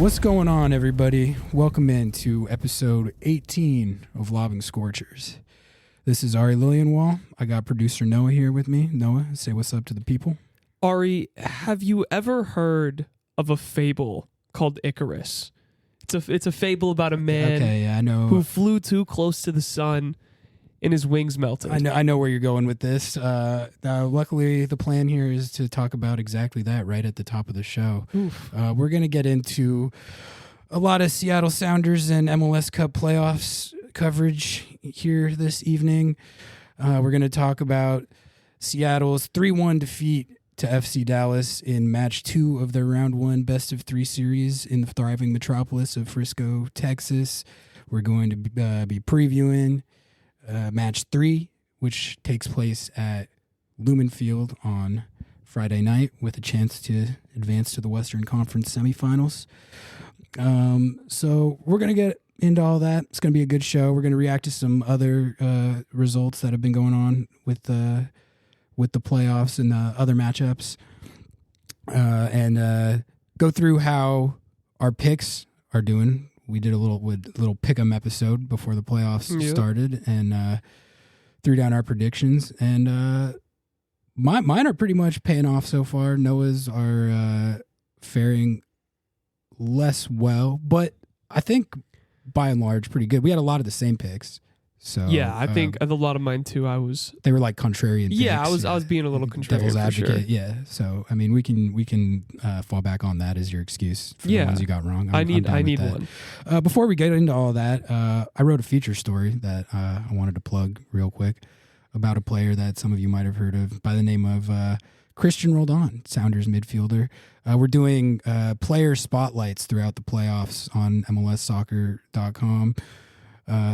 What's going on, everybody? Welcome in to episode 18 of Lobbing Scorchers. This is Ari Lillianwall. I got producer Noah here with me. Noah, say what's up to the people. Ari, have you ever heard of a fable called Icarus? It's a fable about a man I know. who flew too close to the sun and his wings melted. I know where you're going with this. Luckily, the plan here is to talk about exactly that right at the top of the show. We're going to get into a lot of Seattle Sounders and MLS Cup Playoffs coverage here this evening. We're going to talk about Seattle's 3-1 defeat to FC Dallas in match 2 of their round 1 best of 3 series in the thriving metropolis of Frisco, Texas. We're going to be previewing match 3, which takes place at Lumen Field on Friday night with a chance to advance to the Western Conference semifinals. So we're going to get into all that. It's going to be a good show. We're going to react to some other results that have been going on with the playoffs and the other matchups, and go through how our picks are doing. We did a little pick-em episode before the playoffs started, and threw down our predictions. And mine are pretty much paying off so far. Noah's are faring less well, but I think by and large pretty good. We had a lot of the same picks. So yeah, I think a lot of mine too. They were like contrarian picks. Yeah, I was being a little contrarian. Devil's advocate. Sure. Yeah. So I mean, we can fall back on that as your excuse for the ones you got wrong. I need one. Before we get into all that, I wrote a feature story that I wanted to plug real quick about a player that some of you might have heard of by the name of Christian Roldan, Sounders midfielder. We're doing player spotlights throughout the playoffs on MLSsoccer.com.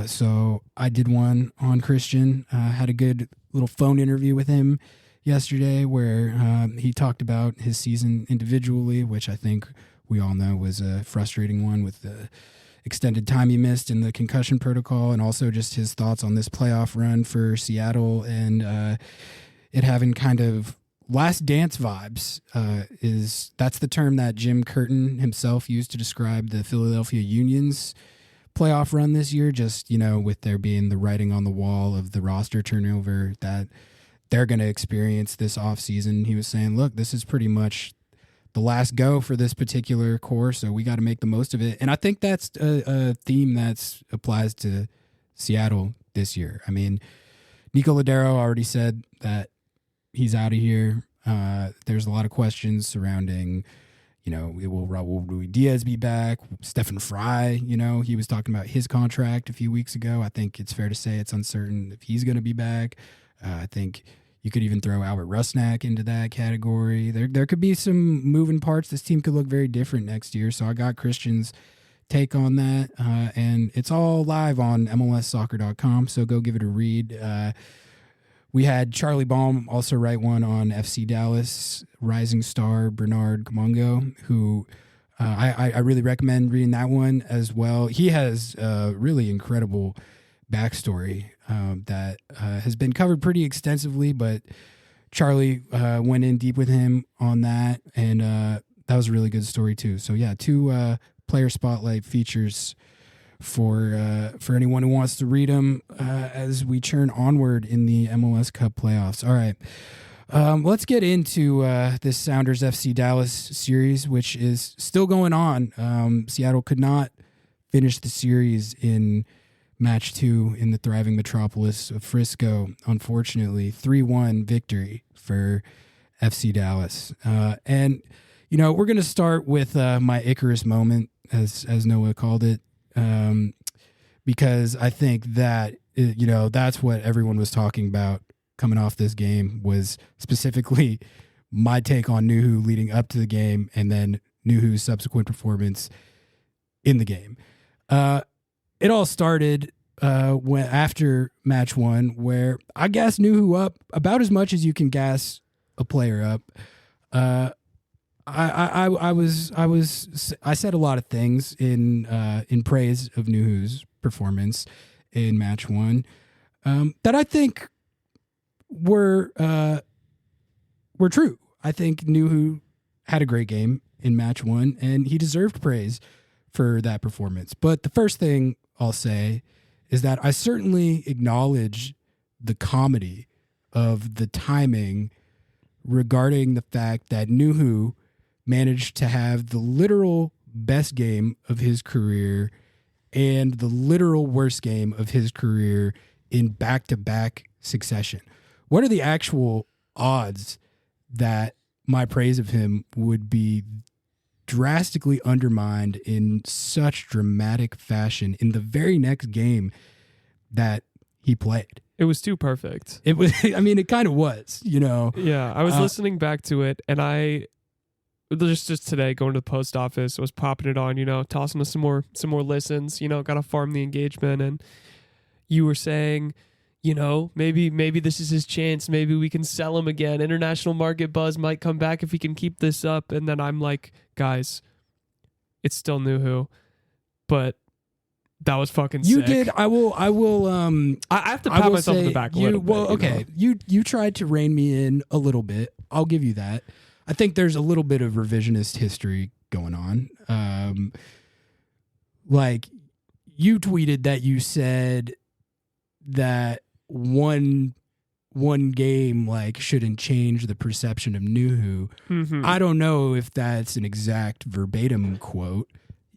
So I did one on Christian, had a good little phone interview with him yesterday where he talked about his season individually, which I think we all know was a frustrating one with the extended time he missed in the concussion protocol, and also just his thoughts on this playoff run for Seattle and it having kind of last dance vibes. That's the term that Jim Curtin himself used to describe the Philadelphia Union's playoff run this year, just, with there being the writing on the wall of the roster turnover that they're going to experience this offseason. He was saying, look, this is pretty much the last go for this particular core, so we got to make the most of it. And I think that's a theme that applies to Seattle this year. I mean, Nico Ladero already said that he's out of here. There's a lot of questions surrounding will Raul Diaz be back? Stefan Fry, he was talking about his contract a few weeks ago. I think it's fair to say it's uncertain if he's going to be back. I think you could even throw Albert Rusnak into that category. There could be some moving parts. This team could look very different next year. So I got Christian's take on that. And it's all live on MLSsoccer.com. So go give it a read. We had Charlie Baum also write one on FC Dallas rising star Bernard Kamongo, who I really recommend reading that one as well. He has a really incredible backstory that has been covered pretty extensively, but Charlie went in deep with him on that, and that was a really good story too. So yeah, 2 player spotlight features for anyone who wants to read them as we churn onward in the MLS Cup playoffs. All right, let's get into this Sounders FC Dallas series, which is still going on. Seattle could not finish the series in match 2 in the thriving metropolis of Frisco. Unfortunately, 3-1 victory for FC Dallas. And we're going to start with my Icarus moment, as Noah called it. Because I think that, that's what everyone was talking about coming off this game, was specifically my take on Nuhu leading up to the game and then Nuhu's subsequent performance in the game. It all started after match 1, where I gassed Nuhu up about as much as you can gas a player up. I said a lot of things in praise of Nuhu's performance in match 1 that I think were true. I think Nuhu had a great game in match 1, and he deserved praise for that performance. But the first thing I'll say is that I certainly acknowledge the comedy of the timing regarding the fact that Nuhu managed to have the literal best game of his career and the literal worst game of his career in back-to-back succession. What are the actual odds that my praise of him would be drastically undermined in such dramatic fashion in the very next game that he played? It was too perfect. It was, I mean, it kind of was, you know. Yeah, I was listening back to it, and I just today going to the post office, I was popping it on, you know, tossing us some more listens, you know, got to farm the engagement. And you were saying, you know, maybe this is his chance. Maybe we can sell him again. International market buzz might come back if he can keep this up. And then I'm like, guys, it's still Nuhu, but that was fucking sick. You did. I will. I have to pat myself in the back a little bit. Well, okay. You tried to rein me in a little bit. I'll give you that. I think there's a little bit of revisionist history going on. Like you tweeted that you said that one game like shouldn't change the perception of Nuhu. Mm-hmm. I don't know if that's an exact verbatim quote.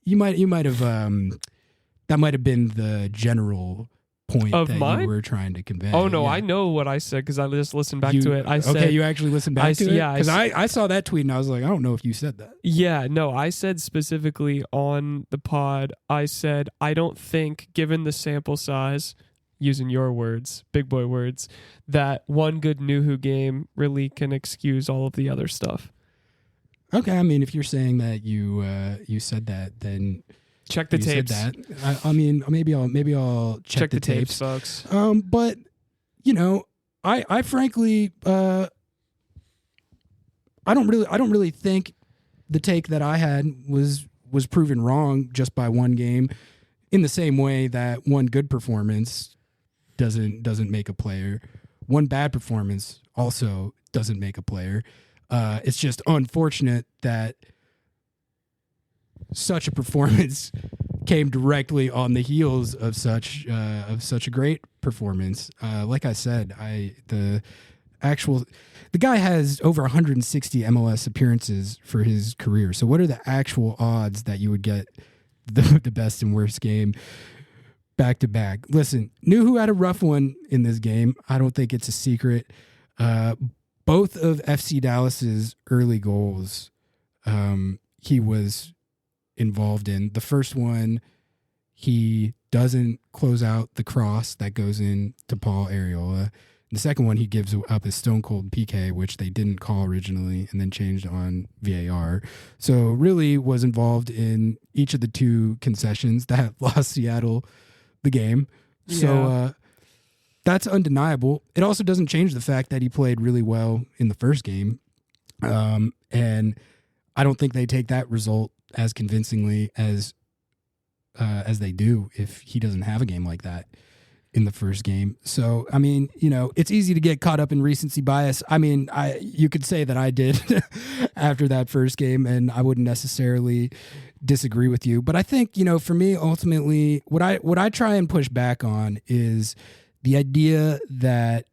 You might have that might have been the general point of that mine? You were trying to convey. Oh no, yeah. I know what I said because I just listened back to it. I said, okay, you actually listened back to it? Yeah, because I saw that tweet and I was like, I don't know if you said that. Yeah, no, I said specifically on the pod, I said, I don't think, given the sample size, using your words, big boy words, that one good Nuhu game really can excuse all of the other stuff. Okay, I mean, if you're saying that you said that, then check the tapes. Said that. I mean, maybe I'll check the tapes. Sucks. But you know, I frankly, I don't really think the take that I had was proven wrong just by one game. In the same way that one good performance doesn't make a player, one bad performance also doesn't make a player. It's just unfortunate that such a performance came directly on the heels of such a great performance. Like I said, the guy has over 160 MLS appearances for his career. So what are the actual odds that you would get the best and worst game back to back? Listen, Nuhu had a rough one in this game. I don't think it's a secret. Both of FC Dallas's early goals, he was involved in. The first one, he doesn't close out the cross that goes in to Paul Areola. The second one, he gives up a stone cold PK, which they didn't call originally and then changed on VAR. So really was involved in each of the two concessions that lost Seattle the game. Yeah. So that's undeniable. It also doesn't change the fact that he played really well in the first game. And I don't think they take that result as convincingly as they do if he doesn't have a game like that in the first game. So, I mean, you know, it's easy to get caught up in recency bias. I mean, you could say that I did after that first game, and I wouldn't necessarily disagree with you. But I think, you know, for me, ultimately, what I try and push back on is the idea that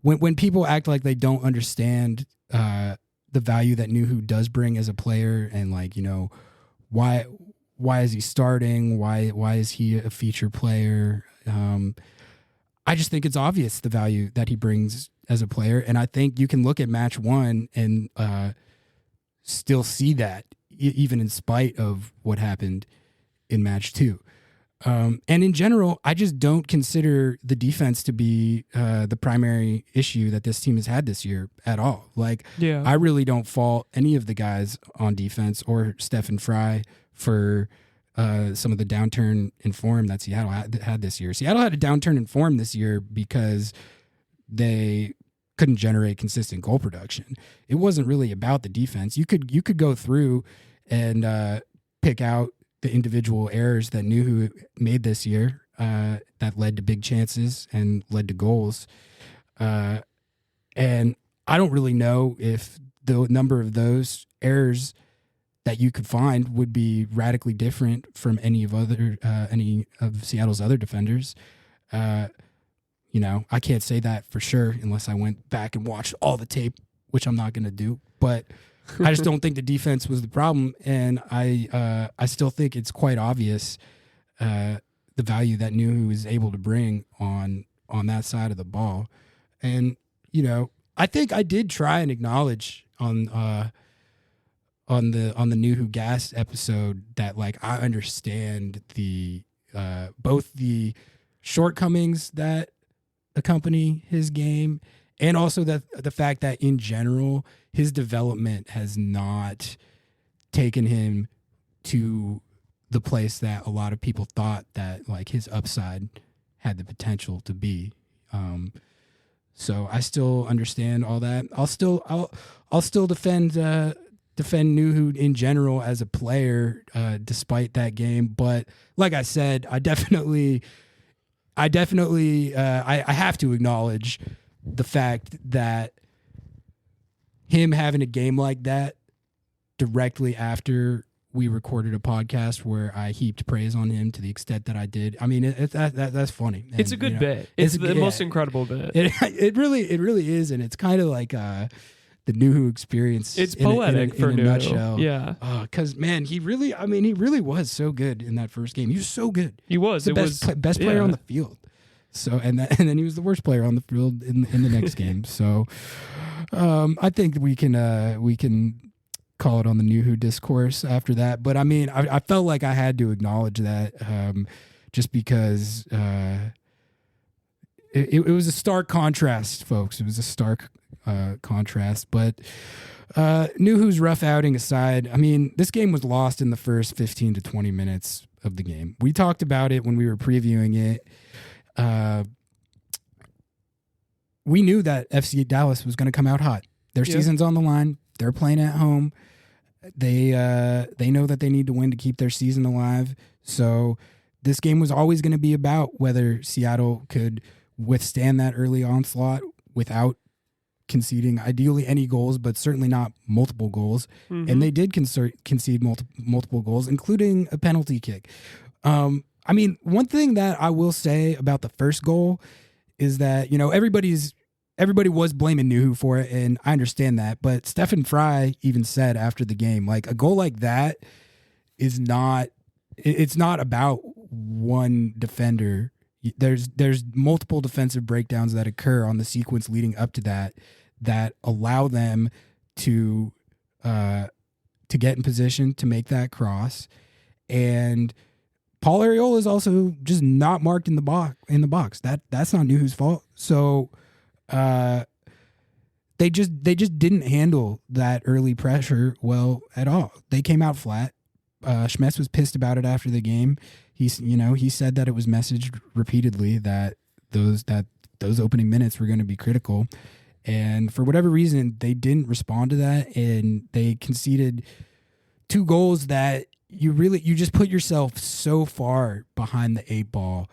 when people act like they don't understand the value that Nuhu does bring as a player, and like, you know, why is he starting? Why is he a feature player? I just think it's obvious the value that he brings as a player. And I think you can look at match one and still see that even in spite of what happened in match two. And in general, I just don't consider the defense to be the primary issue that this team has had this year at all. Like, Yeah. I really don't fault any of the guys on defense or Stephen Fry for some of the downturn in form that Seattle had this year. Seattle had a downturn in form this year because they couldn't generate consistent goal production. It wasn't really about the defense. You could go through and pick out the individual errors that Nuhu made this year that led to big chances and led to goals. And I don't really know if the number of those errors that you could find would be radically different from any of Seattle's other defenders. I can't say that for sure unless I went back and watched all the tape, which I'm not going to do. But I just don't think the defense was the problem, and I still think it's quite obvious the value that Nuhu is able to bring on that side of the ball. And I think I did try and acknowledge on the Nuhu Gas episode that I understand the both the shortcomings that accompany his game, and also that the fact that in general his development has not taken him to the place that a lot of people thought that his upside had the potential to be. So I still understand all that. I'll still defend Nuhu in general as a player, despite that game. But like I said, I definitely have to acknowledge the fact that him having a game like that directly after we recorded a podcast where I heaped praise on him to the extent that I did. I mean, that's funny. And, it's a good bit. It's the most incredible bit. It really is, and it's kind of like the Nuhu experience. It's poetic in a Nuhu. nutshell. Yeah. Because man, he really was so good in that first game. He was so good. He was the best player on the field. So and then he was the worst player on the field in the next game. So I think we can call it on the Nuhu discourse after that. But I mean, I felt like I had to acknowledge that just because it was a stark contrast, folks. It was a stark contrast. But Nuhu's rough outing aside, I mean, this game was lost in the first 15 to 20 minutes of the game. We talked about it when we were previewing it. We knew that FC Dallas was going to come out hot. Their season's on the line. They're playing at home. They know that they need to win to keep their season alive. So this game was always going to be about whether Seattle could withstand that early onslaught without conceding ideally any goals, but certainly not multiple goals. Mm-hmm. And they did concede multiple goals, including a penalty kick. I mean, one thing that I will say about the first goal is that, everybody was blaming Nuhu for it, and I understand that. But Stefan Fry even said after the game, a goal like that it's not about one defender. There's multiple defensive breakdowns that occur on the sequence leading up to that allow them to get in position to make that cross. And Paul Arriola is also just not marked in the box. That's not Nuhu's fault. So they just didn't handle that early pressure well at all. They came out flat. Schmetz was pissed about it after the game. He said that it was messaged repeatedly that those opening minutes were going to be critical, and for whatever reason they didn't respond to that, and they conceded 2 goals that you just put yourself so far behind the 8 ball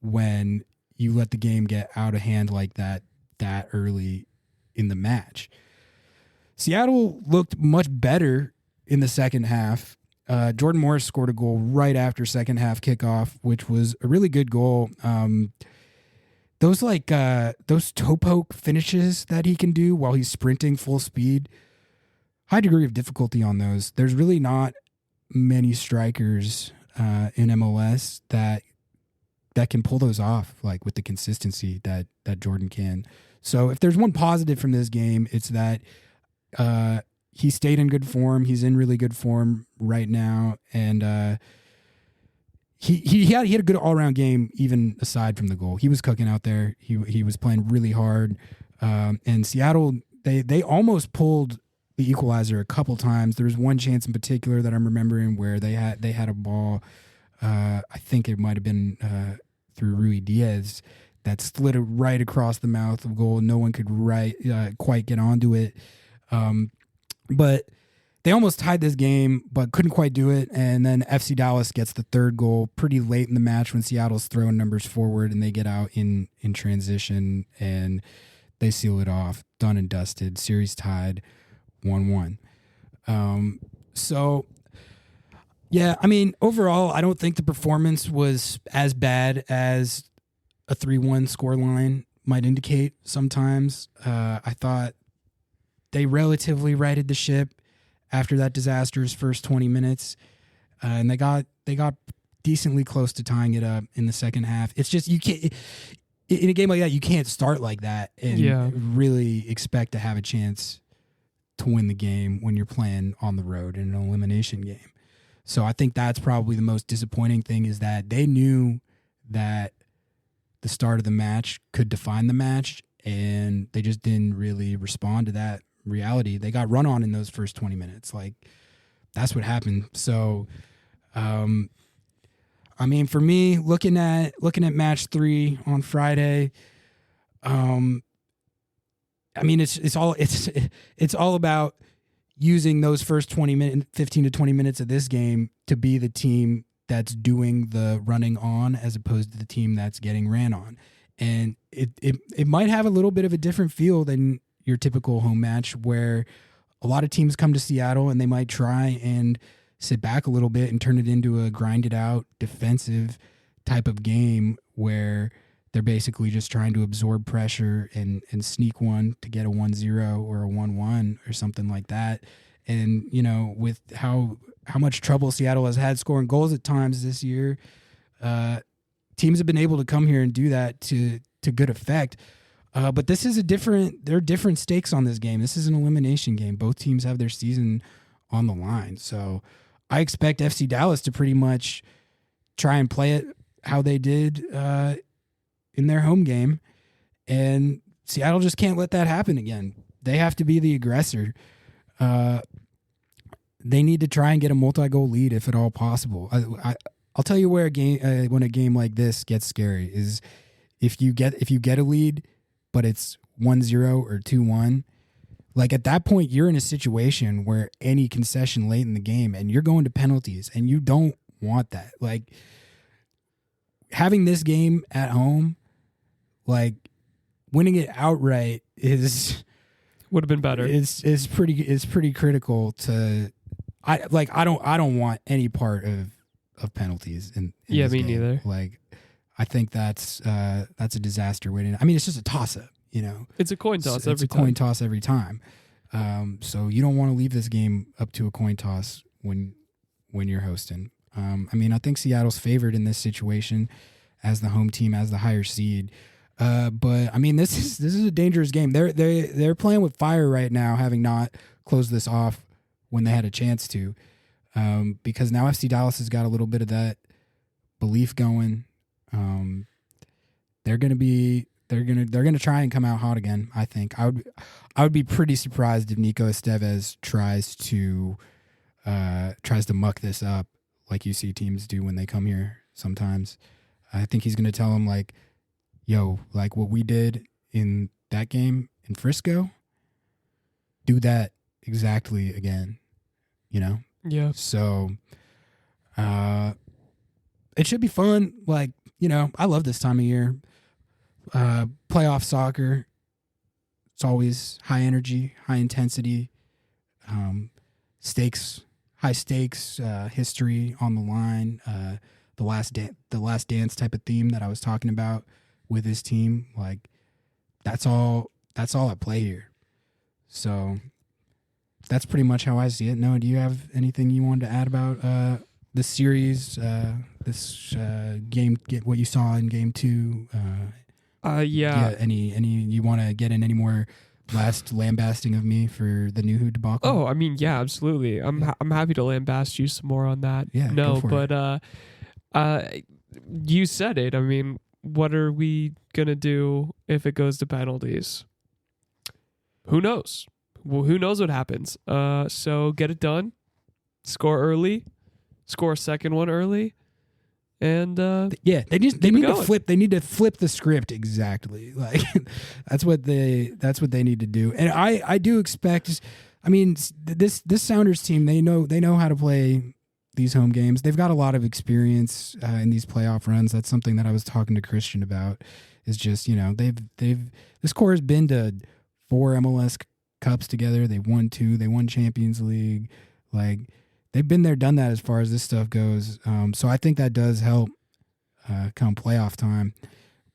when you let the game get out of hand like that early in the match. Seattle looked much better in the second half. Jordan Morris scored a goal right after second half kickoff, which was a really good goal. Those toe poke finishes that he can do while he's sprinting full speed, high degree of difficulty on those. There's really not many strikers in MLS that can pull those off with the consistency that Jordan can. So if there's one positive from this game, it's that he stayed in good form. He's in really good form right now, and he had a good all around game even aside from the goal. He was cooking out there. He was playing really hard, and Seattle they almost pulled the equalizer a couple times. There was one chance in particular that I'm remembering where they had a ball. I think it might have been through Rui Diaz that slid it right across the mouth of goal. No one could quite get onto it. But they almost tied this game, but couldn't quite do it. And then FC Dallas gets the 3rd goal pretty late in the match when Seattle's throwing numbers forward, and they get out in transition, and they seal it off. Done and dusted. Series tied 1-1. So, yeah, I mean, overall, I don't think the performance was as bad as a 3-1 scoreline might indicate sometimes. I thought they relatively righted the ship after that disastrous first 20 minutes, and they got decently close to tying it up in the second half. It's just you can't in a game like that, you can't start like that and really expect to have a chance to win the game when you're playing on the road in an elimination game. So I think that's probably the most disappointing thing, is that they knew that the start of the match could define the match, and they just didn't really respond to that reality. They got run on in those first 20 minutes. Like, that's what happened. So, I mean, for me, looking at match 3 on Friday, I mean, it's all about using those first 15 to 20 minutes of this game to be the team that's doing the running on, as opposed to the team that's getting ran on. And it might have a little bit of a different feel than your typical home match, where a lot of teams come to Seattle and they might try and sit back a little bit and turn it into a grinded out defensive type of game where they're basically just trying to absorb pressure and sneak one to get a 1-0 or a 1-1 or something like that. And, you know, with how much trouble Seattle has had scoring goals at times this year, teams have been able to come here and do that to good effect. But this is there are different stakes on this game. This is an elimination game. Both teams have their season on the line. So I expect FC Dallas to pretty much try and play it how they did in their home game. And Seattle just can't let that happen again. They have to be the aggressor. They need to try and get a multi-goal lead if at all possible. I'll tell you where when a game like this gets scary is if you get a lead, but it's 1-0 or 2-1. Like, at that point, you're in a situation where any concession late in the game, and you're going to penalties, and you don't want that. Like, having this game at home, like, winning it outright would have been better. Is pretty critical to. I don't want any part of penalties in yeah, this me game. Neither. Like, I think that's a disaster waiting. I mean, it's just a toss up. You know, it's a coin toss coin toss every time. So you don't want to leave this game up to a coin toss when you're hosting. I mean, I think Seattle's favored in this situation as the home team, as the higher seed. But I mean, this is a dangerous game. They're playing with fire right now, having not closed this off when they had a chance to, because now FC Dallas has got a little bit of that belief going. They're gonna try and come out hot again. I think I would be pretty surprised if Nico Estevez tries to muck this up like you see teams do when they come here sometimes. I think he's gonna tell them, like, yo, like what we did in that game in Frisco, do that exactly again. You know? Yeah. So it should be fun. Like, you know, I love this time of year. Playoff soccer, it's always high energy, high intensity, high stakes, history on the line, the last dance type of theme that I was talking about with his team. Like, that's all at play here. So that's pretty much how I see it. Noah, do you have anything you wanted to add about this series, this game, what you saw in game 2? Yeah. Any you want to get in any more last lambasting of me for the Nuhu debacle? Oh, I mean, yeah, absolutely. I'm happy to lambast you some more on that. Yeah, no, go for it. You said it. I mean, what are we gonna do if it goes to penalties? Who knows? Well, who knows what happens? So get it done. Score early. Score a second one early. And they need to flip. They need to flip the script exactly. Like, that's what they need to do. And I do expect. I mean, this Sounders team, they know how to play these home games. They've got a lot of experience in these playoff runs. That's something that I was talking to Christian about. Is just, you know, this core has been to 4 MLS Cups together. They've won 2. They won Champions League. Like, they've been there, done that as far as this stuff goes. So I think that does help come playoff time.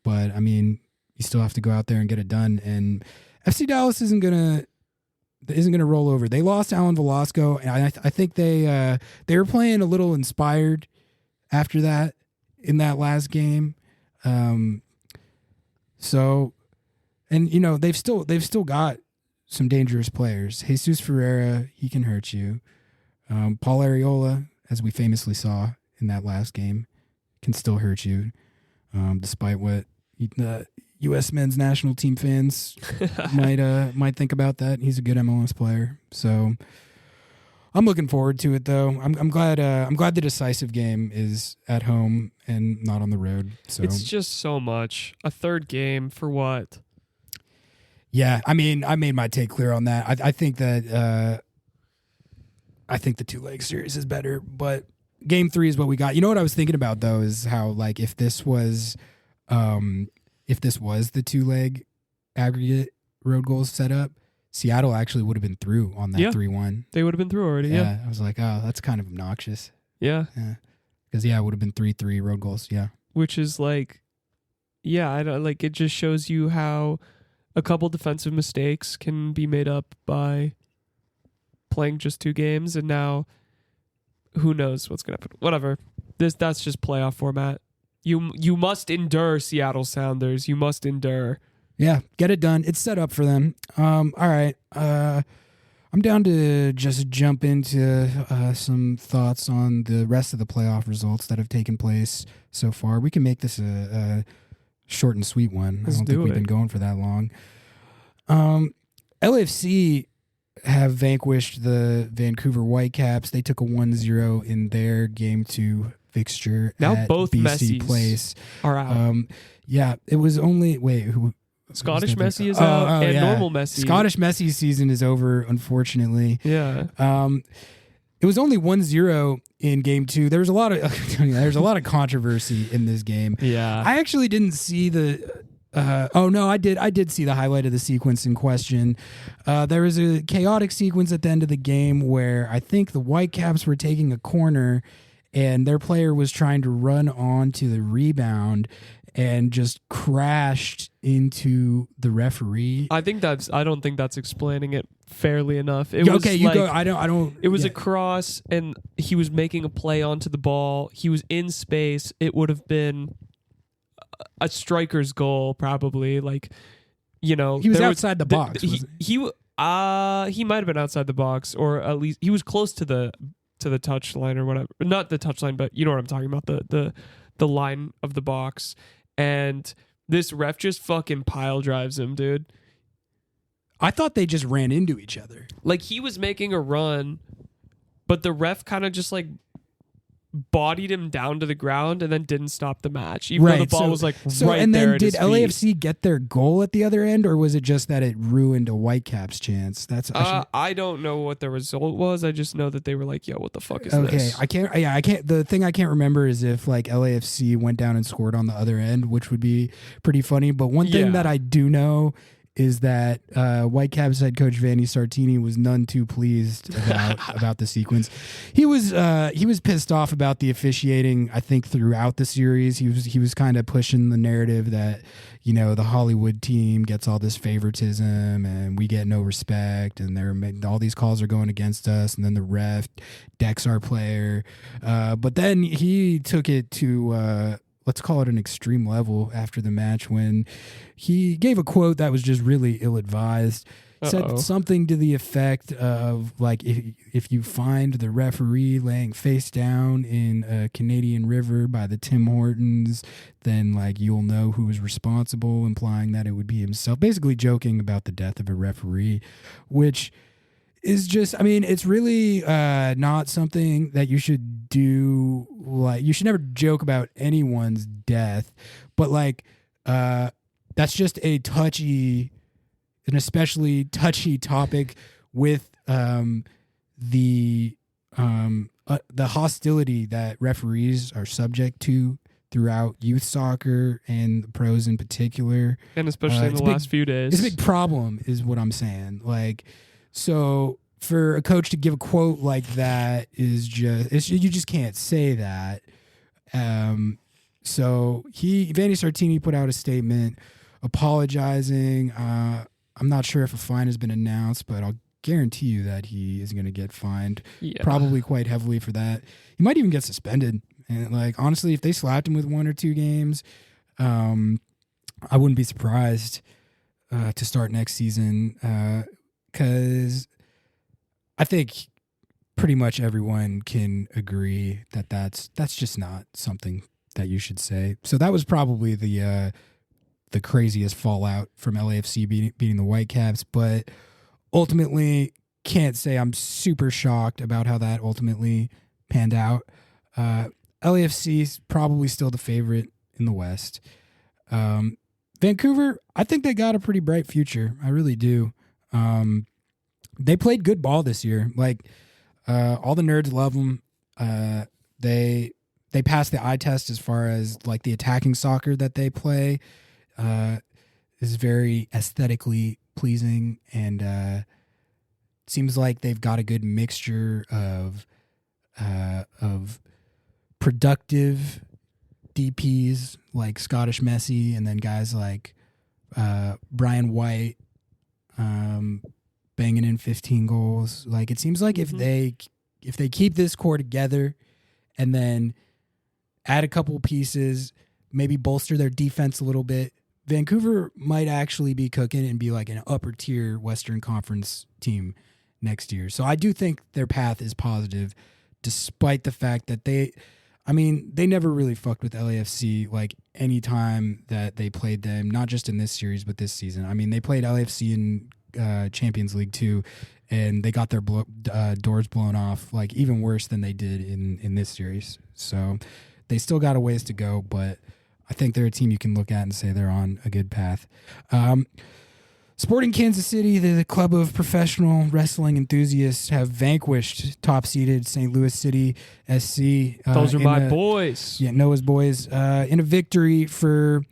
But I mean, you still have to go out there and get it done. And FC Dallas isn't gonna roll over. They lost Alan Velasco, and I think they were playing a little inspired after that in that last game. So, and you know they've still got some dangerous players. Jesus Ferreira, he can hurt you. Paul Arriola, as we famously saw in that last game, can still hurt you, despite what the U.S. men's national team fans might think about that. He's a good MLS player, so I'm looking forward to it. Though I'm glad the decisive game is at home and not on the road. So it's just so much. A third game for what? Yeah, I mean, I made my take clear on that. I think that I think the 2-leg series is better, but game 3 is what we got. You know what I was thinking about though is how like if this was the 2-leg aggregate road goals set up, Seattle actually would have been through on that 3-1. They would have been through already. Yeah. I was like, oh, that's kind of obnoxious. Yeah. Because it would have been 3-3 road goals. Yeah. Which is like, I don't like. It just shows you how a couple defensive mistakes can be made up by playing just 2 games, and now who knows what's gonna happen. Whatever. That's just playoff format. You must endure, Seattle Sounders. You must endure. Yeah, get it done. It's set up for them. All right. I'm down to just jump into some thoughts on the rest of the playoff results that have taken place so far. We can make this a short and sweet one. I don't think we've been going for that long. LAFC have vanquished the Vancouver Whitecaps. They took a 1-0 in their Game 2 fixture now at both BC Messis Place. Are out. Yeah, it was only who. Scottish Messi is out, and normal Messi. Scottish Messi's season is over, unfortunately. Yeah. It was only 1-0 in Game 2. There was a lot of controversy in this game. Yeah. I actually didn't see the. I did see the highlight of the sequence in question. There was a chaotic sequence at the end of the game where I think the Whitecaps were taking a corner, and their player was trying to run onto the rebound and just crashed into the referee. I don't think that's explaining it fairly enough. It was a cross, and he was making a play onto the ball. He was in space. It would have been a striker's goal, probably. Like, you know, he was outside the box. He might have been outside the box, or at least he was close to the touch line or whatever. Not the touch line, but you know what I'm talking about, the line of the box. And this ref just fucking pile drives him, dude. I thought they just ran into each other. Like, he was making a run, but the ref kind of just like bodied him down to the ground and then didn't stop the match, even though the ball was like right and there. Then did LAFC get their goal at the other end, or was it just that it ruined a Whitecaps chance? I don't know what the result was. I just know that they were like, "Yo, what the fuck is I this?" can't. The thing I can't remember is if like LAFC went down and scored on the other end, which would be pretty funny. But one thing that I do know is that Whitecaps head coach Vanni Sartini was none too pleased about the sequence. He was pissed off about the officiating. I think throughout the series, he was kind of pushing the narrative that, you know, the Hollywood team gets all this favoritism and we get no respect, and all these calls are going against us, and then the ref decks our player. But then he took it to let's call it an extreme level after the match when he gave a quote that was just really ill-advised. Said something to the effect of, like, if you find the referee laying face down in a Canadian river by the Tim Hortons, then, like, you'll know who is responsible, implying that it would be himself. Basically joking about the death of a referee, which is just, I mean, it's really not something that you should do. Like, you should never joke about anyone's death, but like that's just an especially touchy topic with the hostility that referees are subject to throughout youth soccer and the pros in particular, and especially in the last few days. It's a big problem, is what I'm saying. Like, so for a coach to give a quote like that is you just can't say that. So Vanni Sartini put out a statement apologizing. I'm not sure if a fine has been announced, but I'll guarantee you that he is going to get fined, probably quite heavily for that. He might even get suspended. And like, honestly, if they slapped him with 1 or 2 games, I wouldn't be surprised to start next season, because I think pretty much everyone can agree that that's just not something that you should say. So that was probably the craziest fallout from LAFC beating the Whitecaps, but ultimately can't say I'm super shocked about how that ultimately panned out. LAFC is probably still the favorite in the West. Vancouver, I think they got a pretty bright future. I really do. They played good ball this year. Like, all the nerds love them. They passed the eye test as far as like the attacking soccer that they play is very aesthetically pleasing, and seems like they've got a good mixture of productive DPs like Scottish Messi, and then guys like Brian White banging in 15 goals. Like, it seems like if they keep this core together and then add a couple pieces, maybe bolster their defense a little bit, Vancouver might actually be cooking and be like an upper tier Western Conference team next year. So I do think their path is positive, despite the fact that they never really fucked with LAFC like any time that they played them, not just in this series, but this season. I mean, they played LAFC in Champions League too, and they got their doors blown off, like even worse than they did in this series. So they still got a ways to go, but I think they're a team you can look at and say they're on a good path. Sporting Kansas City, the club of professional wrestling enthusiasts, have vanquished top-seeded St. Louis City SC. Those are my boys. Yeah, Noah's boys. In a victory for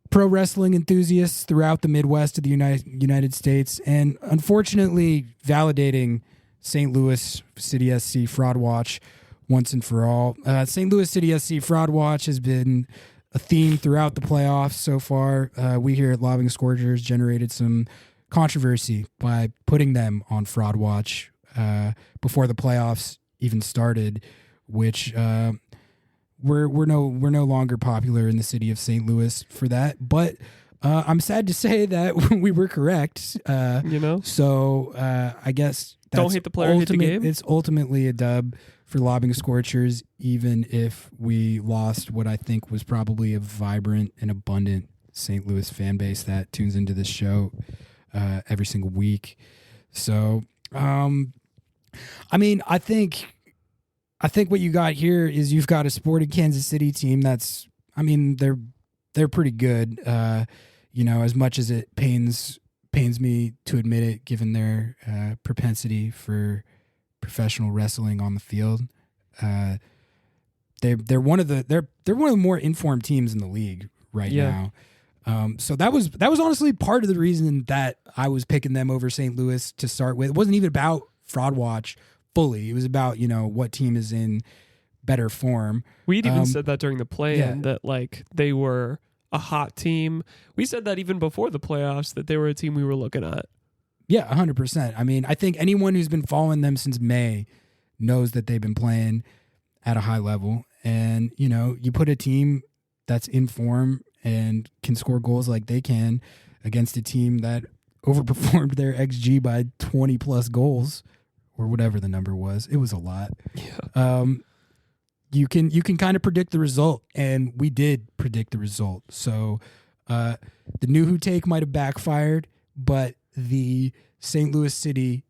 pro wrestling enthusiasts throughout the Midwest of the United States, and unfortunately validating St. Louis City SC Fraud Watch once and for all. St. Louis City SC Fraud Watch has been a theme throughout the playoffs so far. We here at Lobbing Scorchers generated some controversy by putting them on Fraud Watch before the playoffs even started, which we're no longer popular in the city of St. Louis for that. But I'm sad to say that we were correct. So I guess that's don't hate the player, hate the game. It's ultimately a dub for Lobbing Scorchers, even if we lost what I think was probably a vibrant and abundant St. Louis fan base that tunes into this show every single week. So, I think what you got here is you've got a Sporting Kansas City team that's, they're pretty good. As much as it pains me to admit it, given their propensity for professional wrestling on the field. They're one of the more informed teams in the league right now. So that was honestly part of the reason that I was picking them over St. Louis to start with. It wasn't even about Fraud Watch fully. It was about, what team is in better form. We'd even said that during the play-in that like they were a hot team. We said that even before the playoffs that they were a team we were looking at. Yeah, 100%. I think anyone who's been following them since May knows that they've been playing at a high level. And, you put a team that's in form and can score goals like they can against a team that overperformed their XG by 20 plus goals or whatever the number was. It was a lot. Yeah. You can kind of predict the result, and we did predict the result. So the Nuhu take might have backfired, but the St. Louis City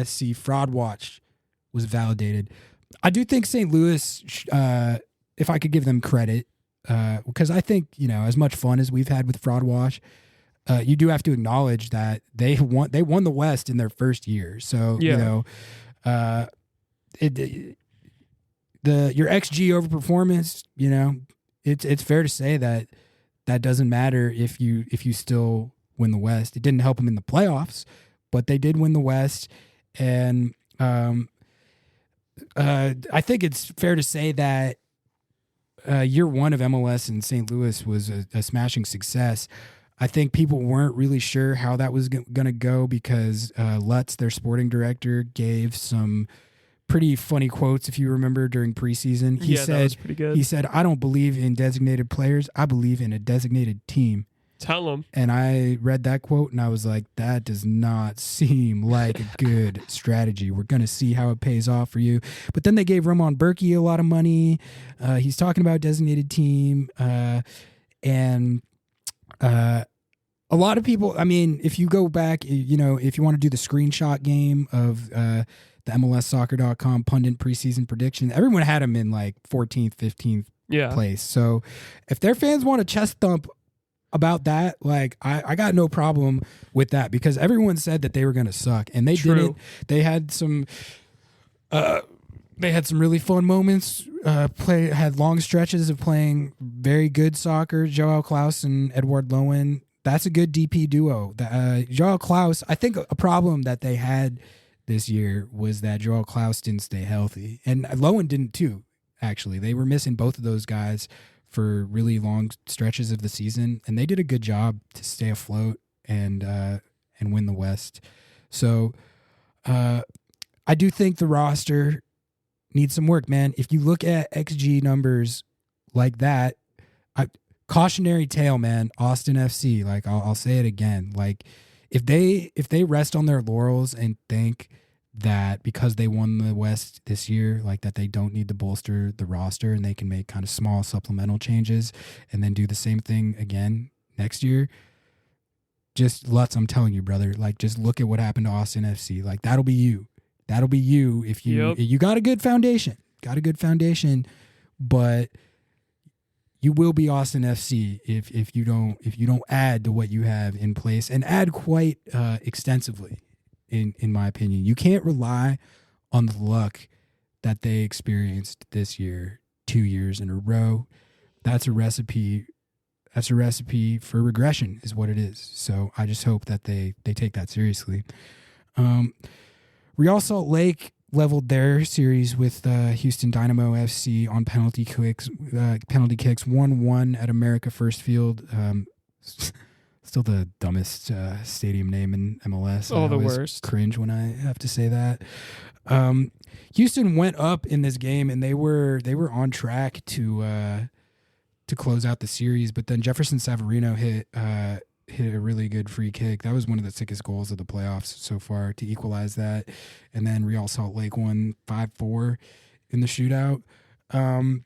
SC Fraud Watch was validated. I do think St. Louis, if I could give them credit, because I think, as much fun as we've had with Fraud Watch, you do have to acknowledge that they won the West in their first year. So, your XG over performance, it's fair to say that doesn't matter if you still win the West. It didn't help them in the playoffs, but they did win the West. And I think it's fair to say that year one of MLS in St. Louis was a smashing success. I think people weren't really sure how that was going to go because Lutz, their sporting director, gave some pretty funny quotes, if you remember, during preseason. He said, that was pretty good. He said, "I don't believe in designated players. I believe in a designated team." Tell him. And I read that quote and I was like, that does not seem like a good strategy. We're going to see how it pays off for you. But then they gave Roman Berkey a lot of money. He's talking about designated team. And a lot of people, I mean, if you go back, you know, if you want to do the screenshot game of the MLSsoccer.com pundit preseason prediction, everyone had him in like 14th, 15th place. So if their fans want to chest thump about that, like I got no problem with that because everyone said that they were going to suck and they didn't. They had some really fun moments, had long stretches of playing very good soccer. Joao Klaus and Edward Lowen, that's a good DP duo. Joao Klaus, I think a problem that they had this year was that Joao Klaus didn't stay healthy and Lowen didn't too, actually. They were missing both of those guys for really long stretches of the season, and they did a good job to stay afloat and win the West. So I do think the roster needs some work, man. If you look at XG numbers like that, cautionary tale, man. Austin FC, like I'll say it again. Like if they rest on their laurels and think that because they won the West this year, like that they don't need to bolster the roster and they can make kind of small supplemental changes and then do the same thing again next year. Just Lutz, I'm telling you, brother, like just look at what happened to Austin FC. Like that'll be you. That'll be you if you got a good foundation. But you will be Austin FC if you don't add to what you have in place and add quite extensively. In my opinion, you can't rely on the luck that they experienced this year, 2 years in a row. That's a recipe for regression is what it is. So I just hope that they take that seriously. Real Salt Lake leveled their series with Houston Dynamo FC on penalty kicks 1-1 at America First Field. Still the dumbest stadium name in MLS. Oh, I the worst. Cringe when I have to say that. Houston went up in this game and they were on track to close out the series, but then Jefferson Savarino hit a really good free kick. That was one of the sickest goals of the playoffs so far to equalize that. And then Real Salt Lake won 5-4 in the shootout. I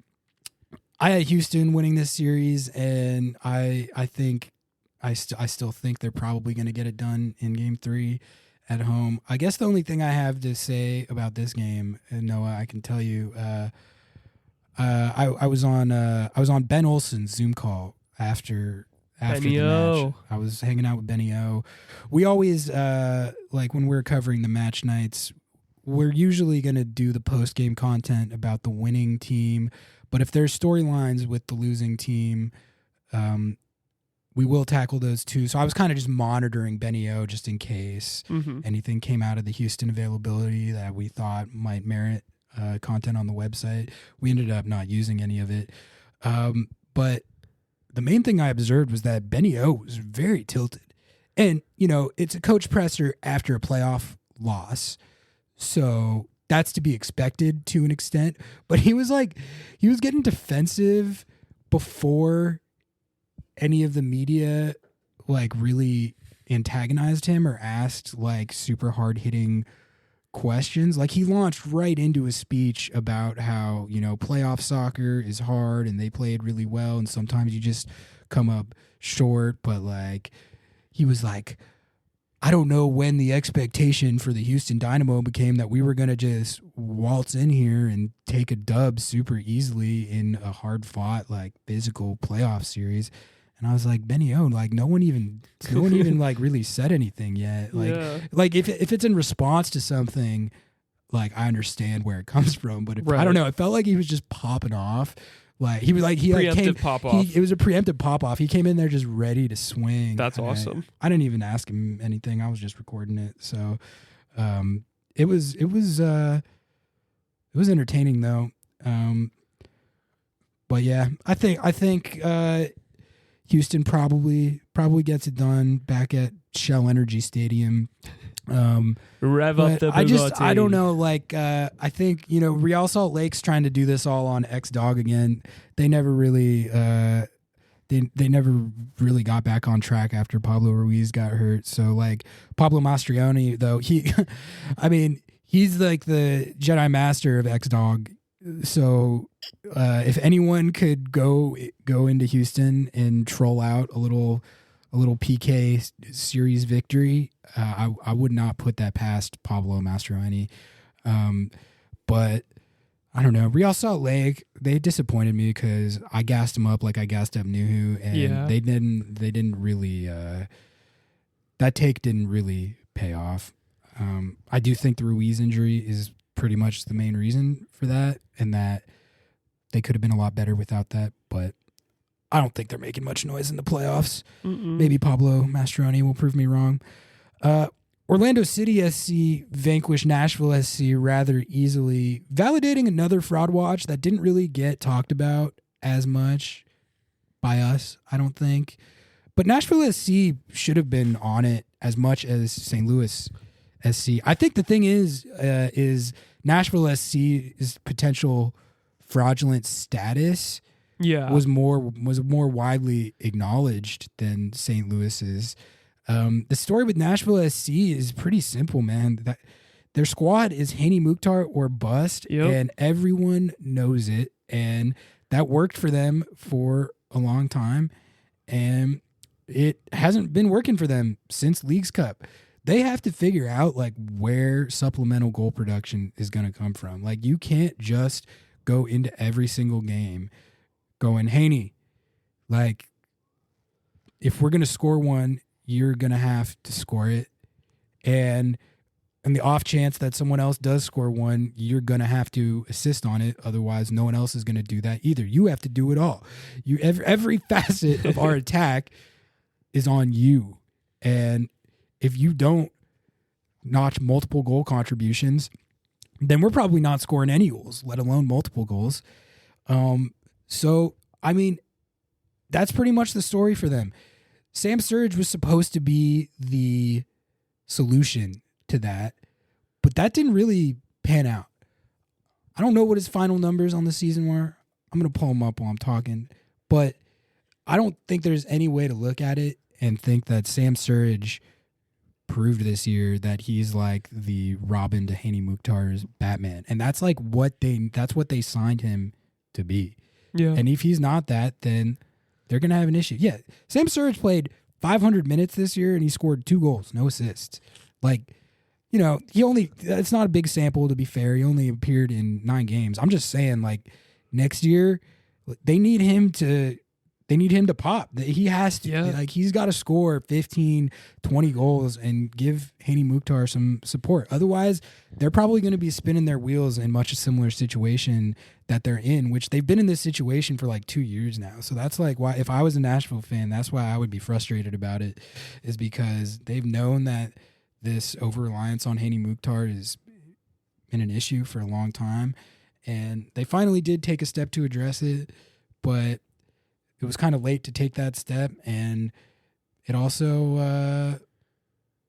had Houston winning this series, and I still think they're probably going to get it done in Game 3 at home. I guess the only thing I have to say about this game, Noah, I can tell you, I was on Ben Olsen's Zoom call after the match. I was hanging out with Benny O. We always like when we're covering the match nights, we're usually going to do the post game content about the winning team, but if there's storylines with the losing team, we will tackle those too. So I was kind of just monitoring Benny O just in case anything came out of the Houston availability that we thought might merit content on the website. We ended up not using any of it. But the main thing I observed was that Benny O was very tilted. And, you know, it's a coach presser after a playoff loss. So that's to be expected to an extent. But he was getting defensive before any of the media like really antagonized him or asked like super hard hitting questions. Like he launched right into a speech about how, you know, playoff soccer is hard and they played really well and sometimes you just come up short. But like he was like, I don't know when the expectation for the Houston Dynamo became that we were going to just waltz in here and take a dub super easily in a hard fought like physical playoff series. And I was like, Benny O, like no one even like really said anything yet. Like if it's in response to something, like I understand where it comes from, but I don't know, it felt like he was just popping off. Like he was like preemptive pop off. It was a preemptive pop off. He came in there just ready to swing. That's awesome. I didn't even ask him anything. I was just recording it. So it was entertaining though. But yeah, I think Houston probably gets it done back at Shell Energy Stadium. Rev up the Bugatti. I don't know. Like, I think, Real Salt Lake's trying to do this all on X-Dog again. They never really, they never really got back on track after Pablo Ruiz got hurt. So like Pablo Mastriani, though, he's like the Jedi Master of X-Dog. So if anyone could go into Houston and troll out a little PK series victory, I would not put that past Pablo Mastroeni. But I don't know. Real Salt Lake, they disappointed me because I gassed them up like I gassed up Nuhu, and they didn't really. That take didn't really pay off. I do think the Ruiz injury is pretty much the main reason for that, and that they could have been a lot better without that. But I don't think they're making much noise in the playoffs. Maybe Pablo Mastroeni will prove me wrong. Orlando City SC vanquished Nashville SC rather easily, validating another fraud watch that didn't really get talked about as much by us, I don't think. But Nashville SC should have been on it as much as St. Louis SC. I think the thing is Nashville SC's potential fraudulent status was more widely acknowledged than St. Louis's. The story with Nashville SC is pretty simple, man. That their squad is Hani Mukhtar or bust, and everyone knows it. And that worked for them for a long time, and it hasn't been working for them since Leagues Cup. They have to figure out like where supplemental goal production is going to come from. Like you can't just go into every single game going, Haney, like if we're going to score one, you're going to have to score it. And in the off chance that someone else does score one, you're going to have to assist on it. Otherwise, no one else is going to do that either. You have to do it all. Every facet of our attack is on you. And if you don't notch multiple goal contributions, then we're probably not scoring any goals, let alone multiple goals. So, I mean, that's pretty much the story for them. Sam Sturridge was supposed to be the solution to that, but that didn't really pan out. I don't know what his final numbers on the season were. I'm going to pull them up while I'm talking, but I don't think there's any way to look at it and think that Sam Sturridge proved this year that he's like the Robin to Hani Mukhtar's Batman. And that's like what they signed him to be. Yeah. And if he's not that, then they're going to have an issue. Yeah. Sam Sturridge played 500 minutes this year and he scored 2 goals, no assists. Like, it's not a big sample to be fair. He only appeared in 9 games. I'm just saying, like, next year they need him to pop. He has to, like, he's got to score 15, 20 goals and give Hani Mukhtar some support. Otherwise, they're probably going to be spinning their wheels in much a similar situation that they're in, which they've been in this situation for like 2 years now. So that's like why, if I was a Nashville fan, that's why I would be frustrated about it, is because they've known that this over-reliance on Hani Mukhtar has been an issue for a long time. And they finally did take a step to address it, but it was kind of late to take that step, and it also,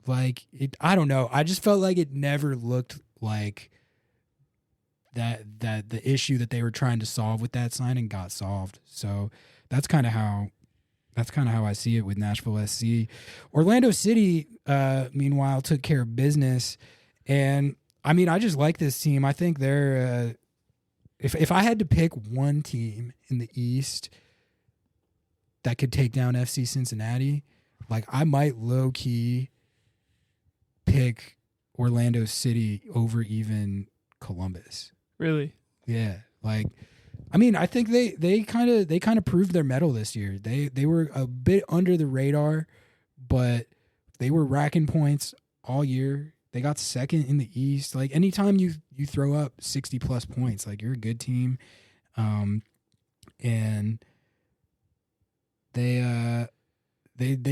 I don't know. I just felt like it never looked like that the issue that they were trying to solve with that signing got solved. So that's kind of how I see it with Nashville SC. Orlando City, meanwhile, took care of business, and I mean, I just like this team. I think they're, if I had to pick one team in the East that could take down FC Cincinnati, like I might low-key pick Orlando City over even Columbus. Really? Yeah. Like, I mean, I think they kind of proved their mettle this year. They were a bit under the radar, but they were racking points all year. They got second in the East. Like, anytime you throw up 60-plus points, like, you're a good team. And they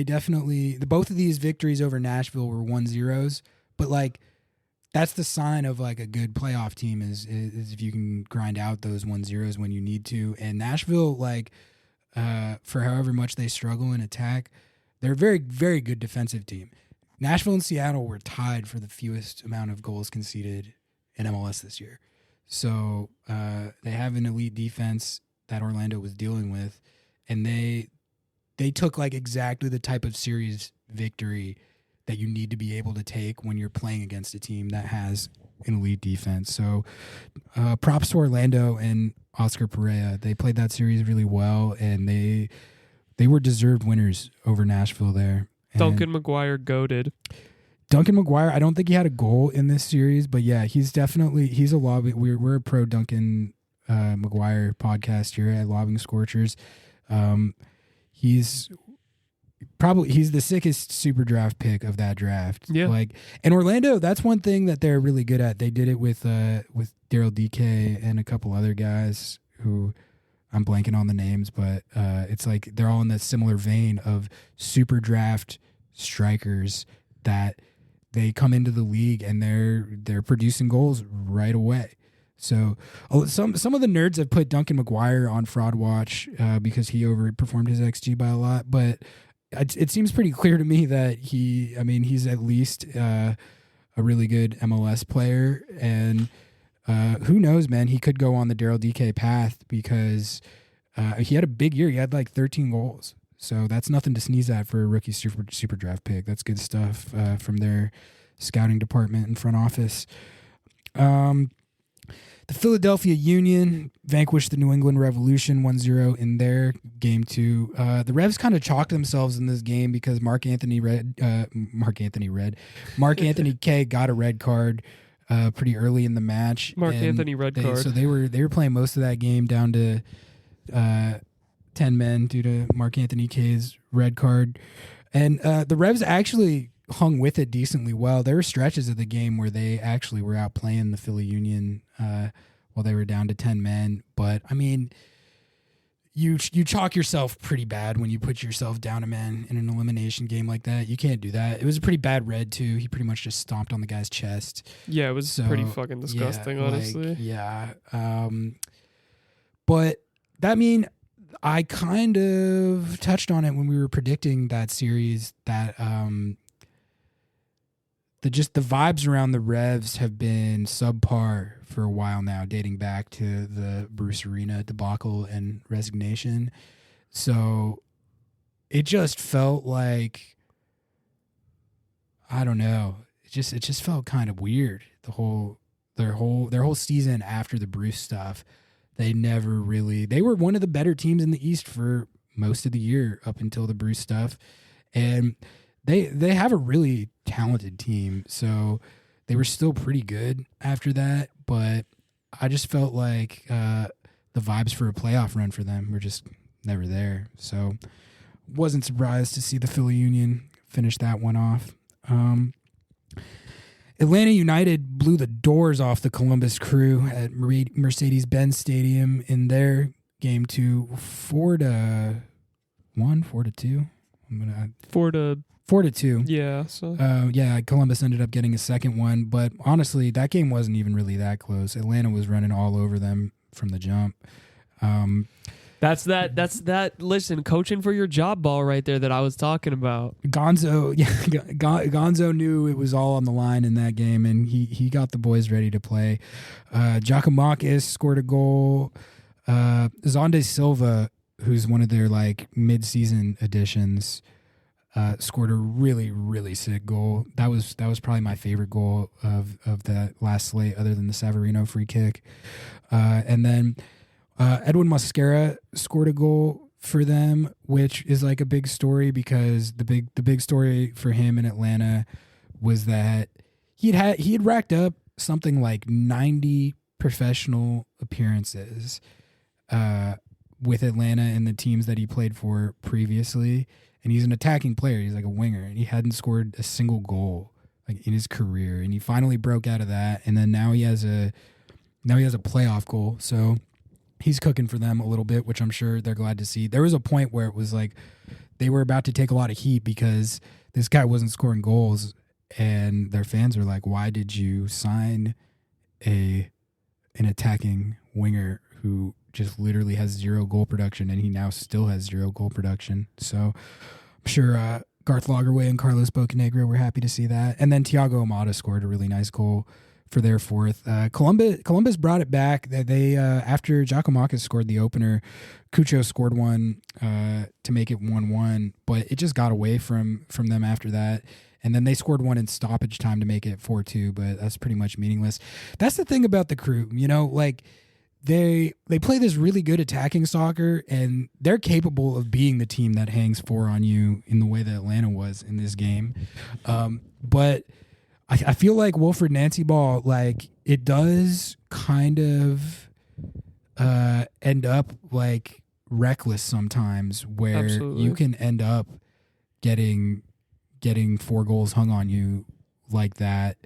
definitely, both of these victories over Nashville were 1-0s, but like that's the sign of like a good playoff team is if you can grind out those 1-0s when you need to. And Nashville, like, for however much they struggle in attack, they're a very, very good defensive team. Nashville and Seattle were tied for the fewest amount of goals conceded in MLS this year. So they have an elite defense that Orlando was dealing with, and they took like exactly the type of series victory that you need to be able to take when you're playing against a team that has an elite defense. So props to Orlando and Oscar Pereira. They played that series really well, and they were deserved winners over Nashville there. And Duncan McGuire goated. Duncan McGuire, I don't think he had a goal in this series, but yeah, he's a lobby. We're a pro Duncan McGuire podcast here at Lobbing Scorchers. He's the sickest super draft pick of that draft. Yeah. Like, and Orlando, that's one thing that they're really good at. They did it with Daryl DK and a couple other guys who I'm blanking on the names, but it's like they're all in that similar vein of super draft strikers that they come into the league and they're producing goals right away. So some of the nerds have put Duncan McGuire on fraud watch because he overperformed his XG by a lot, but it seems pretty clear to me that he's at least a really good MLS player, and who knows, man, he could go on the Daryl DK path because he had a big year. He had like 13 goals. So that's nothing to sneeze at for a rookie super draft pick. That's good stuff from their scouting department and front office. The Philadelphia Union vanquished the New England Revolution 1-0 in their game 2. The Revs kind of chalked themselves in this game because Mark Anthony K got a red card pretty early in the match. Card. So they were playing most of that game down to 10 men due to Mark Anthony K's red card. And the Revs actually hung with it decently well. There were stretches of the game where they actually were outplaying the Philly Union while they were down to 10 men. But, I mean, you chalk yourself pretty bad when you put yourself down a man in an elimination game like that. You can't do that. It was a pretty bad red, too. He pretty much just stomped on the guy's chest. Yeah, it was pretty fucking disgusting, honestly. But, I mean, I kind of touched on it when we were predicting that series that the vibes around the Revs have been subpar for a while now, dating back to the Bruce Arena debacle and resignation. So it just felt like, I don't know. It just felt kind of weird. Their whole season after the Bruce stuff, they were one of the better teams in the East for most of the year up until the Bruce stuff. And they have a really talented team, so they were still pretty good after that, but I just felt like the vibes for a playoff run for them were just never there. So wasn't surprised to see the Philly Union finish that one off. Atlanta United blew the doors off the Columbus Crew at Mercedes-Benz Stadium in their game 2, 4-1, 4-2. 4-2. Yeah. So. Columbus ended up getting a second one, but honestly, that game wasn't even really that close. Atlanta was running all over them from the jump. That's that. Listen, coaching for your job ball right there that I was talking about. Gonzo knew it was all on the line in that game, and he got the boys ready to play. Giacomakis scored a goal. Zonde Silva, who's one of their like mid-season additions, scored a really, really sick goal. That was probably my favorite goal of that last slate, other than the Savarino free kick. And then Edwin Mosquera scored a goal for them, which is like a big story because the big story for him in Atlanta was that he had racked up something like 90 professional appearances with Atlanta and the teams that he played for previously. And he's an attacking player. He's like a winger, and he hadn't scored a single goal like in his career. And he finally broke out of that. And then now he has a playoff goal. So he's cooking for them a little bit, which I'm sure they're glad to see. There was a point where it was like they were about to take a lot of heat because this guy wasn't scoring goals, and their fans are like, why did you sign an attacking winger who just literally has 0 goal production, and he now still has 0 goal production? So I'm sure Garth Lagerwey and Carlos Bocanegra were happy to see that. And then Thiago Almada scored a really nice goal for their 4th. Columbus brought it back. They after Giacomakis scored the opener, Cucho scored one to make it 1-1, but it just got away from them after that. And then they scored one in stoppage time to make it 4-2, but that's pretty much meaningless. That's the thing about the Crew, like they play this really good attacking soccer, and they're capable of being the team that hangs 4 on you in the way that Atlanta was in this game. But I feel like Wilfred Nancy ball, like it does kind of end up like reckless sometimes, where Absolutely. you can end up getting 4 goals hung on you like that,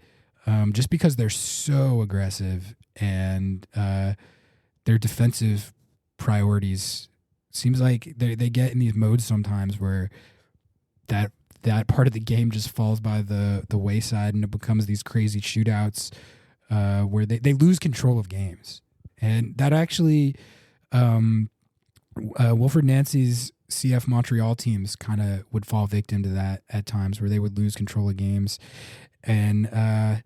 just because they're so aggressive, and their defensive priorities seems like they get in these modes sometimes where that part of the game just falls by the wayside, and it becomes these crazy shootouts where they lose control of games. And that actually, Wilfred Nancy's CF Montreal teams kind of would fall victim to that at times, where they would lose control of games. And, I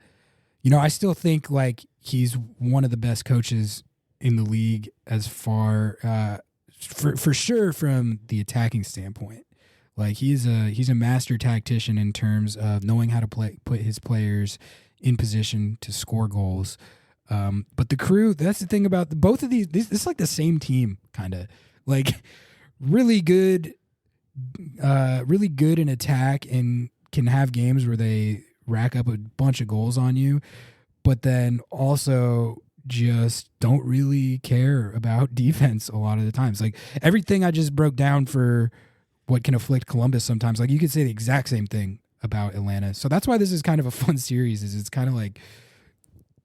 still think like he's one of the best coaches in the league as far, for sure, from the attacking standpoint. Like he's a master tactician in terms of knowing how to put his players in position to score goals. But the Crew, that's the thing about both of these. This is like the same team, kind of like really good in attack, and can have games where they rack up a bunch of goals on you, but then also just don't really care about defense a lot of the times. Like everything I just broke down for what can afflict Columbus sometimes, like you could say the exact same thing about Atlanta. So that's why this is kind of a fun series. Is it's kind of like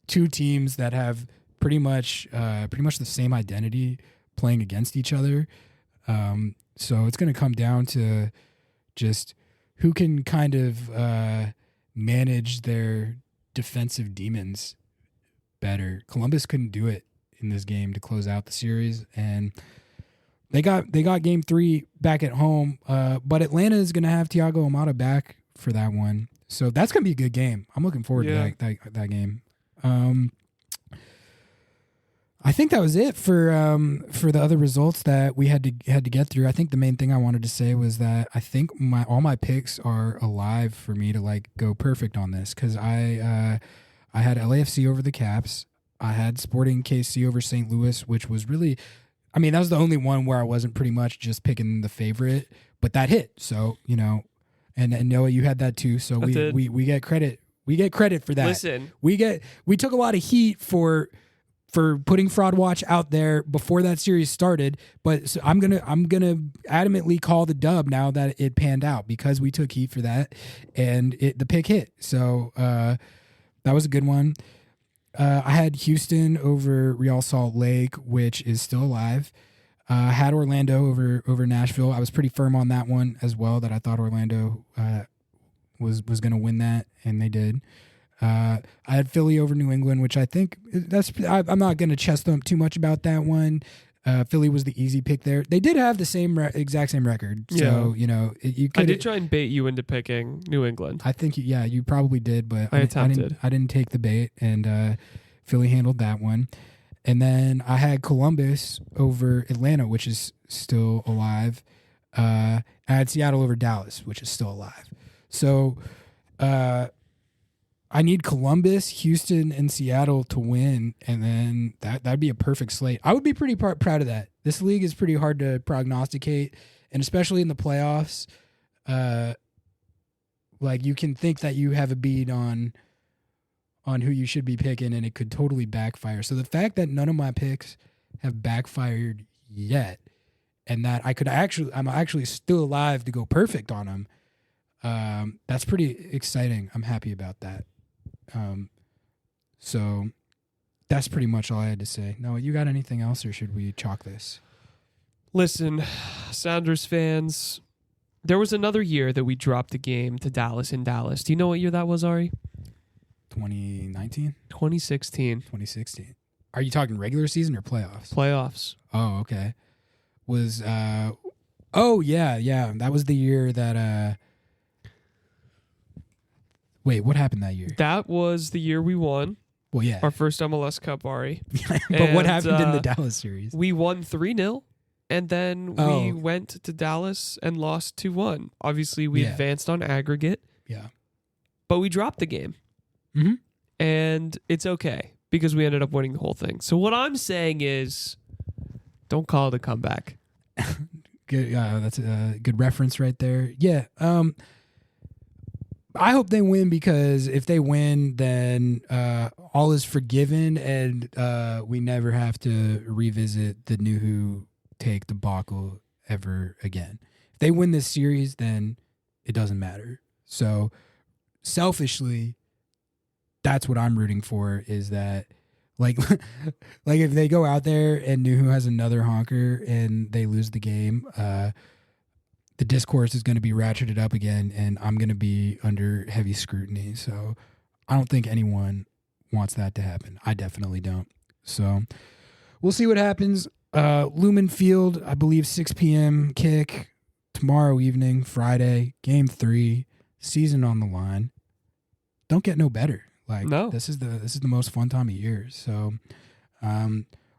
two teams that have pretty much the same identity playing against each other. So it's going to come down to just who can kind of manage their defensive demons better. Columbus couldn't do it in this game to close out the series, and they got game 3 back at home. But Atlanta is going to have Thiago Almada back for that one, so that's going to be a good game. I'm looking forward to that game. I think that was it for the other results that we had to get through. I think the main thing I wanted to say was that I think all my picks are alive for me to like go perfect on this, because I had LAFC over the Caps. I had Sporting KC over St. Louis, which was really, I mean, that was the only one where I wasn't pretty much just picking the favorite, but that hit. So, and Noah, you had that too. So we get credit. We get credit for that. Listen, we took a lot of heat for putting Fraud Watch out there before that series started, but so I'm gonna adamantly call the dub now that it panned out, because we took heat for that, and the pick hit. So that was a good one. I had Houston over Real Salt Lake, which is still alive. I had Orlando over Nashville. I was pretty firm on that one as well, that I thought Orlando was going to win that, and they did. I had Philly over New England, which I think I'm not going to chest them too much about that one. Philly was the easy pick there. They did have the exact same record. So, you could. I did try and bait you into picking New England. I think, you probably did, but I attempted. I didn't take the bait, and Philly handled that one. And then I had Columbus over Atlanta, which is still alive. I had Seattle over Dallas, which is still alive. So, I need Columbus, Houston, and Seattle to win, and then that'd be a perfect slate. I would be pretty proud of that. This league is pretty hard to prognosticate, and especially in the playoffs, like you can think that you have a bead on who you should be picking, and it could totally backfire. So the fact that none of my picks have backfired yet, and that I'm actually still alive to go perfect on them, that's pretty exciting. I'm happy about that. So that's pretty much all I had to say. Noah, you got anything else, or should we chalk this? Listen, Sounders fans, there was another year that we dropped a game to Dallas in Dallas. Do you know what year that was, Ari? 2019? 2016. 2016. Are you talking regular season or playoffs? Playoffs. Oh, okay. Was yeah. That was the year that wait, what happened that year? That was the year we won. Well, yeah. Our first MLS Cup, Ari. But what happened in the Dallas series? We won 3-0, and then we went to Dallas and lost 2-1. Obviously, we advanced on aggregate. Yeah. But we dropped the game. Mm-hmm. And it's okay because we ended up winning the whole thing. So what I'm saying is, don't call it a comeback. Good. That's a good reference right there. Yeah. I hope they win, because if they win, then all is forgiven, and we never have to revisit the Nuhu take debacle ever again. If they win this series, then it doesn't matter. So selfishly, that's what I'm rooting for, is that like if they go out there and Nuhu has another honker and they lose the game, the discourse is going to be ratcheted up again, and I'm going to be under heavy scrutiny. So I don't think anyone wants that to happen. I definitely don't. So we'll see what happens. Lumen Field, I believe 6 p.m. kick tomorrow evening, Friday, game 3, season on the line. Don't get no better. Like, no. This is the most fun time of year. So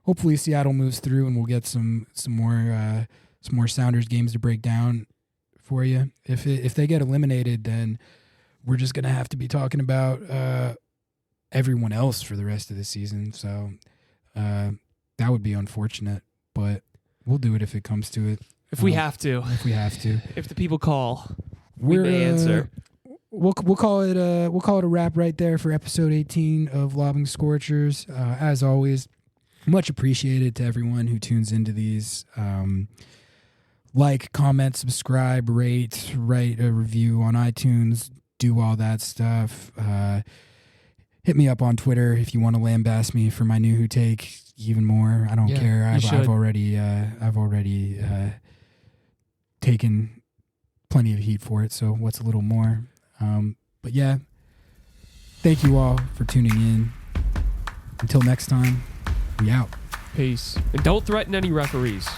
hopefully Seattle moves through, and we'll get some more Sounders games to break down for you. If they get eliminated, then we're just gonna have to be talking about everyone else for the rest of the season. So that would be unfortunate, but we'll do it if it comes to it. If we have to. If the people call, we may answer. We'll call it a wrap right there for episode 18 of Lobbing Scorchers. As always, much appreciated to everyone who tunes into these. Like, comment, subscribe, write a review on iTunes, do all that stuff. Hit me up on Twitter if you want to lambast me for my Nuhu take even more. I don't care. I've already taken plenty of heat for it. So what's a little more? But yeah, thank you all for tuning in. Until next time, we out. Peace. And don't threaten any referees.